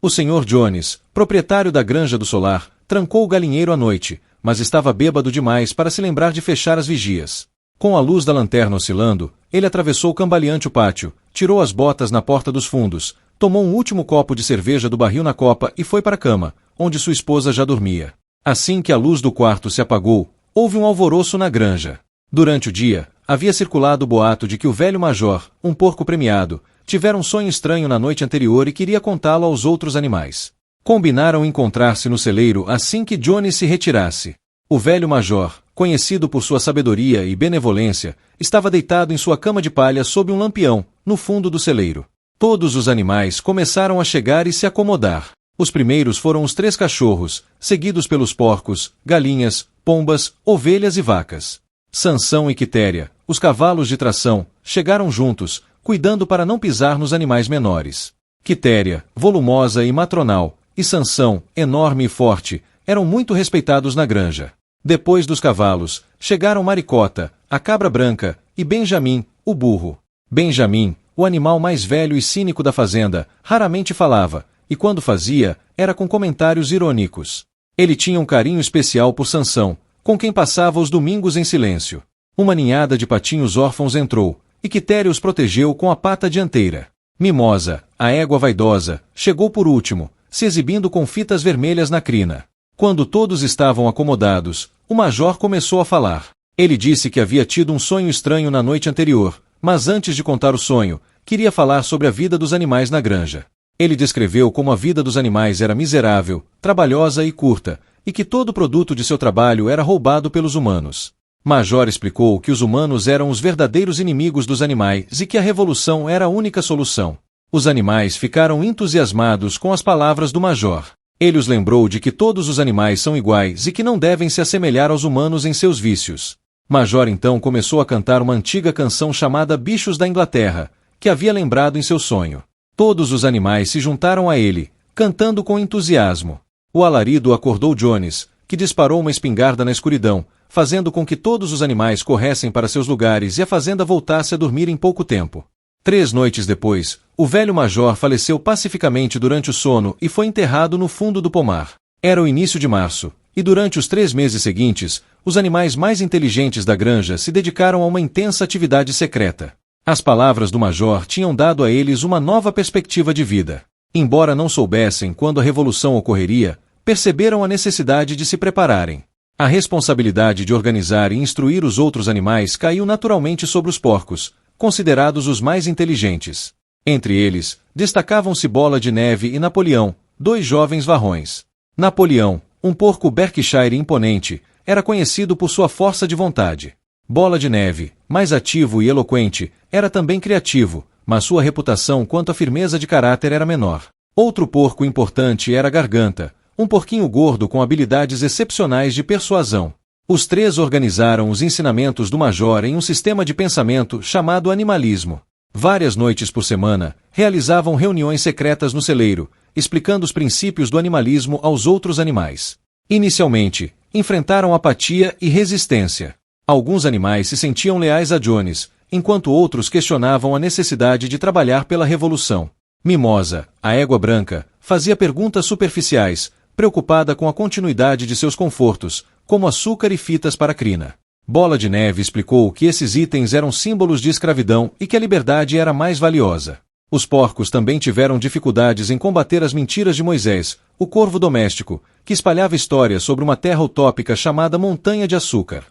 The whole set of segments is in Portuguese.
O Sr. Jones, proprietário da Granja do Solar, trancou o galinheiro à noite, mas estava bêbado demais para se lembrar de fechar as vigias. Com a luz da lanterna oscilando, ele atravessou cambaleante o pátio, tirou as botas na porta dos fundos, tomou um último copo de cerveja do barril na copa e foi para a cama, onde sua esposa já dormia. Assim que a luz do quarto se apagou, houve um alvoroço na granja. Durante o dia, havia circulado o boato de que o velho major, um porco premiado, tivera um sonho estranho na noite anterior e queria contá-lo aos outros animais. Combinaram encontrar-se no celeiro assim que Jones se retirasse. O velho major, conhecido por sua sabedoria e benevolência, estava deitado em sua cama de palha sob um lampião, no fundo do celeiro. Todos os animais começaram a chegar e se acomodar. Os primeiros foram os 3 cachorros, seguidos pelos porcos, galinhas, pombas, ovelhas e vacas. Sansão e Quitéria, os cavalos de tração, chegaram juntos, cuidando para não pisar nos animais menores. Quitéria, volumosa e matronal, e Sansão, enorme e forte, eram muito respeitados na granja. Depois dos cavalos, chegaram Maricota, a cabra branca, e Benjamim, o burro. Benjamim, o animal mais velho e cínico da fazenda, raramente falava, e quando fazia, era com comentários irônicos. Ele tinha um carinho especial por Sansão, com quem passava os domingos em silêncio. Uma ninhada de patinhos órfãos entrou, e Quitéria os protegeu com a pata dianteira. Mimosa, a égua vaidosa, chegou por último, se exibindo com fitas vermelhas na crina. Quando todos estavam acomodados, o major começou a falar. Ele disse que havia tido um sonho estranho na noite anterior, mas antes de contar o sonho, queria falar sobre a vida dos animais na granja. Ele descreveu como a vida dos animais era miserável, trabalhosa e curta, e que todo o produto de seu trabalho era roubado pelos humanos. Major explicou que os humanos eram os verdadeiros inimigos dos animais e que a revolução era a única solução. Os animais ficaram entusiasmados com as palavras do Major. Ele os lembrou de que todos os animais são iguais e que não devem se assemelhar aos humanos em seus vícios. Major então começou a cantar uma antiga canção chamada Bichos da Inglaterra, que havia lembrado em seu sonho. Todos os animais se juntaram a ele, cantando com entusiasmo. O alarido acordou Jones, que disparou uma espingarda na escuridão, fazendo com que todos os animais corressem para seus lugares e a fazenda voltasse a dormir em pouco tempo. 3 noites depois, o velho major faleceu pacificamente durante o sono e foi enterrado no fundo do pomar. Era o início de março, e durante os 3 meses seguintes, os animais mais inteligentes da granja se dedicaram a uma intensa atividade secreta. As palavras do major tinham dado a eles uma nova perspectiva de vida. Embora não soubessem quando a revolução ocorreria, perceberam a necessidade de se prepararem. A responsabilidade de organizar e instruir os outros animais caiu naturalmente sobre os porcos, considerados os mais inteligentes. Entre eles, destacavam-se Bola de Neve e Napoleão, 2 jovens varrões. Napoleão, um porco Berkshire imponente, era conhecido por sua força de vontade. Bola de Neve, mais ativo e eloquente, era também criativo, mas sua reputação quanto à firmeza de caráter era menor. Outro porco importante era Garganta, um porquinho gordo com habilidades excepcionais de persuasão. Os 3 organizaram os ensinamentos do Major em um sistema de pensamento chamado animalismo. Várias noites por semana, realizavam reuniões secretas no celeiro, explicando os princípios do animalismo aos outros animais. Inicialmente, enfrentaram apatia e resistência. Alguns animais se sentiam leais a Jones, enquanto outros questionavam a necessidade de trabalhar pela revolução. Mimosa, a égua branca, fazia perguntas superficiais, preocupada com a continuidade de seus confortos, como açúcar e fitas para a crina. Bola de Neve explicou que esses itens eram símbolos de escravidão e que a liberdade era mais valiosa. Os porcos também tiveram dificuldades em combater as mentiras de Moisés, o corvo doméstico, que espalhava histórias sobre uma terra utópica chamada Montanha de Açúcar.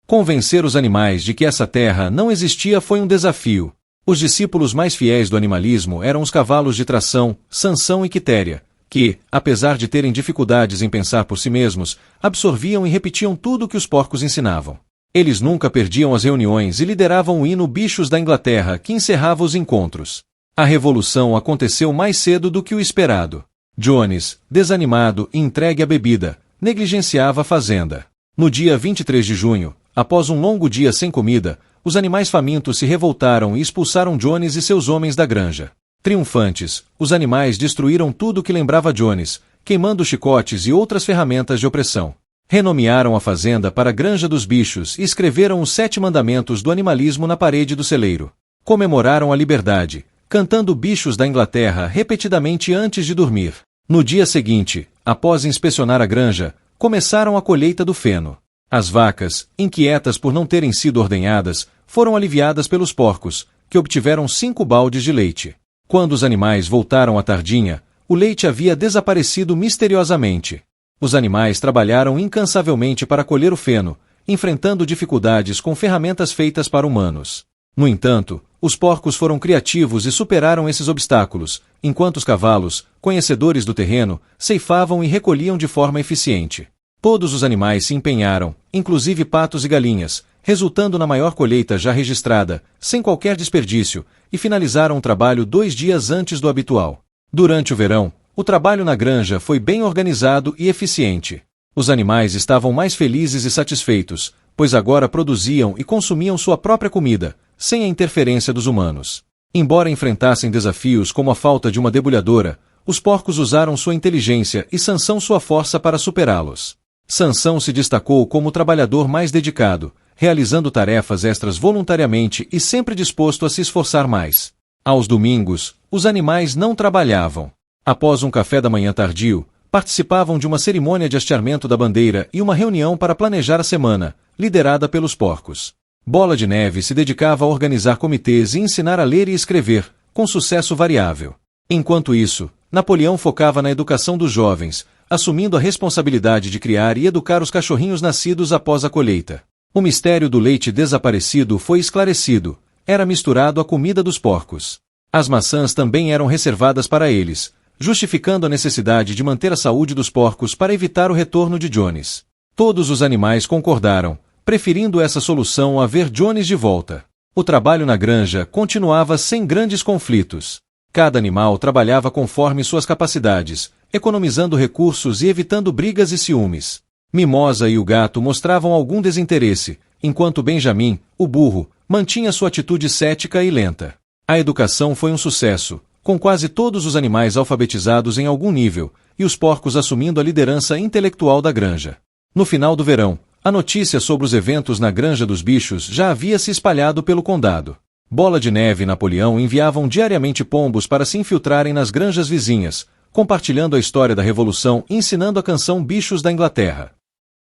Convencer os animais de que essa terra não existia foi um desafio. Os discípulos mais fiéis do animalismo eram os cavalos de tração, Sansão e Quitéria, que, apesar de terem dificuldades em pensar por si mesmos, absorviam e repetiam tudo o que os porcos ensinavam. Eles nunca perdiam as reuniões e lideravam o hino Bichos da Inglaterra, que encerrava os encontros. A revolução aconteceu mais cedo do que o esperado. Jones, desanimado e entregue à bebida, negligenciava a fazenda. No dia 23 de junho, após um longo dia sem comida, os animais famintos se revoltaram e expulsaram Jones e seus homens da granja. Triunfantes, os animais destruíram tudo que lembrava Jones, queimando chicotes e outras ferramentas de opressão. Renomearam a fazenda para Granja dos Bichos e escreveram os 7 mandamentos do animalismo na parede do celeiro. Comemoraram a liberdade, cantando Bichos da Inglaterra repetidamente antes de dormir. No dia seguinte, após inspecionar a granja, começaram a colheita do feno. As vacas, inquietas por não terem sido ordenhadas, foram aliviadas pelos porcos, que obtiveram 5 baldes de leite. Quando os animais voltaram à tardinha, o leite havia desaparecido misteriosamente. Os animais trabalharam incansavelmente para colher o feno, enfrentando dificuldades com ferramentas feitas para humanos. No entanto, os porcos foram criativos e superaram esses obstáculos, enquanto os cavalos, conhecedores do terreno, ceifavam e recolhiam de forma eficiente. Todos os animais se empenharam, inclusive patos e galinhas, resultando na maior colheita já registrada, sem qualquer desperdício, e finalizaram o trabalho 2 dias antes do habitual. Durante o verão, o trabalho na granja foi bem organizado e eficiente. Os animais estavam mais felizes e satisfeitos, pois agora produziam e consumiam sua própria comida, sem a interferência dos humanos. Embora enfrentassem desafios como a falta de uma debulhadora, os porcos usaram sua inteligência e Sansão sua força para superá-los. Sansão se destacou como o trabalhador mais dedicado, realizando tarefas extras voluntariamente e sempre disposto a se esforçar mais. Aos domingos, os animais não trabalhavam. Após um café da manhã tardio, participavam de uma cerimônia de hasteamento da bandeira e uma reunião para planejar a semana, liderada pelos porcos. Bola de Neve se dedicava a organizar comitês e ensinar a ler e escrever, com sucesso variável. Enquanto isso, Napoleão focava na educação dos jovens, assumindo a responsabilidade de criar e educar os cachorrinhos nascidos após a colheita. O mistério do leite desaparecido foi esclarecido, era misturado à comida dos porcos. As maçãs também eram reservadas para eles, justificando a necessidade de manter a saúde dos porcos para evitar o retorno de Jones. Todos os animais concordaram, preferindo essa solução a ver Jones de volta. O trabalho na granja continuava sem grandes conflitos. Cada animal trabalhava conforme suas capacidades, economizando recursos e evitando brigas e ciúmes. Mimosa e o gato mostravam algum desinteresse, enquanto Benjamin, o burro, mantinha sua atitude cética e lenta. A educação foi um sucesso, com quase todos os animais alfabetizados em algum nível, e os porcos assumindo a liderança intelectual da granja. No final do verão, a notícia sobre os eventos na Granja dos Bichos já havia se espalhado pelo condado. Bola de Neve e Napoleão enviavam diariamente pombos para se infiltrarem nas granjas vizinhas, compartilhando a história da Revolução e ensinando a canção Bichos da Inglaterra.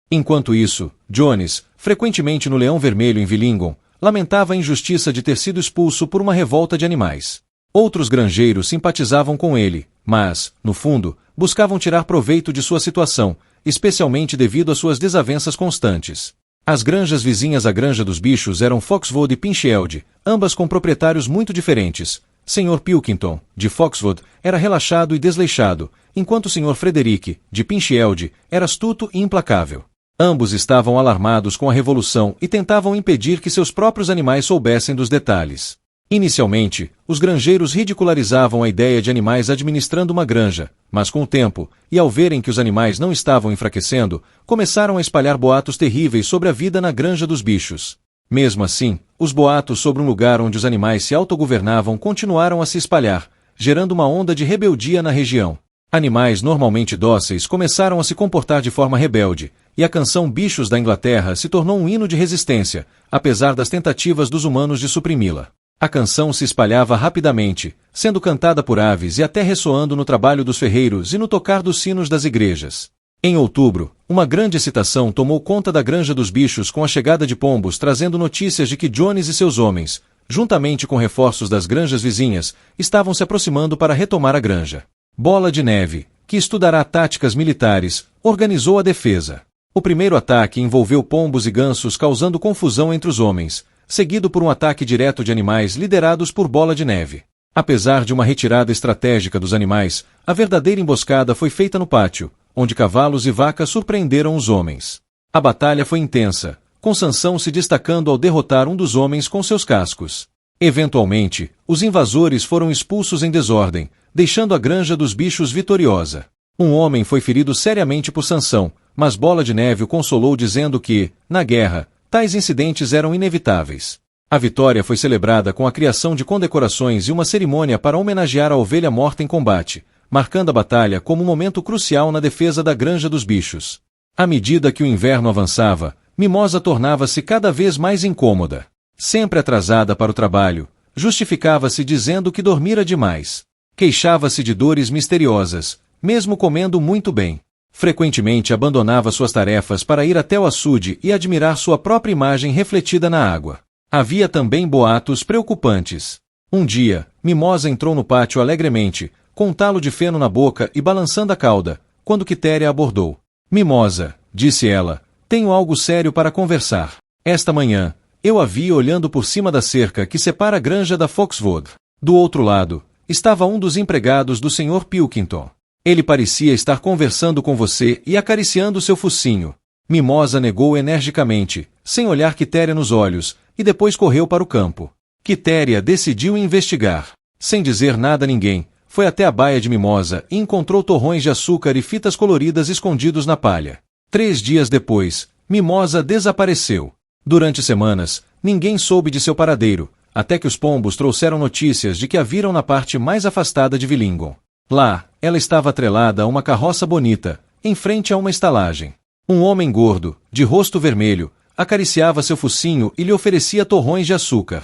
Enquanto isso, Jones, frequentemente no Leão Vermelho em Villingham, lamentava a injustiça de ter sido expulso por uma revolta de animais. Outros granjeiros simpatizavam com ele, mas, no fundo, buscavam tirar proveito de sua situação, especialmente devido às suas desavenças constantes. As granjas vizinhas à Granja dos Bichos eram Foxwood e Pinchfield, ambas com proprietários muito diferentes. Sr. Pilkington, de Foxwood, era relaxado e desleixado, enquanto o Sr. Frederick, de Pinchfield, era astuto e implacável. Ambos estavam alarmados com a revolução e tentavam impedir que seus próprios animais soubessem dos detalhes. Inicialmente, os granjeiros ridicularizavam a ideia de animais administrando uma granja, mas com o tempo, e ao verem que os animais não estavam enfraquecendo, começaram a espalhar boatos terríveis sobre a vida na Granja dos Bichos. Mesmo assim, os boatos sobre um lugar onde os animais se autogovernavam continuaram a se espalhar, gerando uma onda de rebeldia na região. Animais normalmente dóceis começaram a se comportar de forma rebelde, e a canção Bichos da Inglaterra se tornou um hino de resistência, apesar das tentativas dos humanos de suprimi-la. A canção se espalhava rapidamente, sendo cantada por aves e até ressoando no trabalho dos ferreiros e no tocar dos sinos das igrejas. Em outubro, uma grande excitação tomou conta da Granja dos Bichos com a chegada de pombos trazendo notícias de que Jones e seus homens, juntamente com reforços das granjas vizinhas, estavam se aproximando para retomar a granja. Bola de Neve, que estudará táticas militares, organizou a defesa. O primeiro ataque envolveu pombos e gansos causando confusão entre os homens, seguido por um ataque direto de animais liderados por Bola de Neve. Apesar de uma retirada estratégica dos animais, a verdadeira emboscada foi feita no pátio, onde cavalos e vacas surpreenderam os homens. A batalha foi intensa, com Sansão se destacando ao derrotar um dos homens com seus cascos. Eventualmente, os invasores foram expulsos em desordem, deixando a Granja dos Bichos vitoriosa. Um homem foi ferido seriamente por Sansão, mas Bola de Neve o consolou dizendo que, na guerra, tais incidentes eram inevitáveis. A vitória foi celebrada com a criação de condecorações e uma cerimônia para homenagear a ovelha morta em combate, marcando a batalha como um momento crucial na defesa da Granja dos Bichos. À medida que o inverno avançava, Mimosa tornava-se cada vez mais incômoda. Sempre atrasada para o trabalho, justificava-se dizendo que dormira demais. Queixava-se de dores misteriosas, mesmo comendo muito bem. Frequentemente abandonava suas tarefas para ir até o açude e admirar sua própria imagem refletida na água. Havia também boatos preocupantes. Um dia, Mimosa entrou no pátio alegremente, com um talo de feno na boca e balançando a cauda, quando Quitéria abordou. Mimosa, disse ela, tenho algo sério para conversar. Esta manhã, eu a vi olhando por cima da cerca que separa a granja da Foxwood. Do outro lado, estava um dos empregados do Sr. Pilkington. Ele parecia estar conversando com você e acariciando seu focinho. Mimosa negou energicamente, sem olhar Quitéria nos olhos, e depois correu para o campo. Quitéria decidiu investigar. Sem dizer nada a ninguém, foi até a baia de Mimosa e encontrou torrões de açúcar e fitas coloridas escondidos na palha. 3 dias depois, Mimosa desapareceu. Durante semanas, ninguém soube de seu paradeiro, até que os pombos trouxeram notícias de que a viram na parte mais afastada de Villingon. Lá, ela estava atrelada a uma carroça bonita, em frente a uma estalagem. Um homem gordo, de rosto vermelho, acariciava seu focinho e lhe oferecia torrões de açúcar.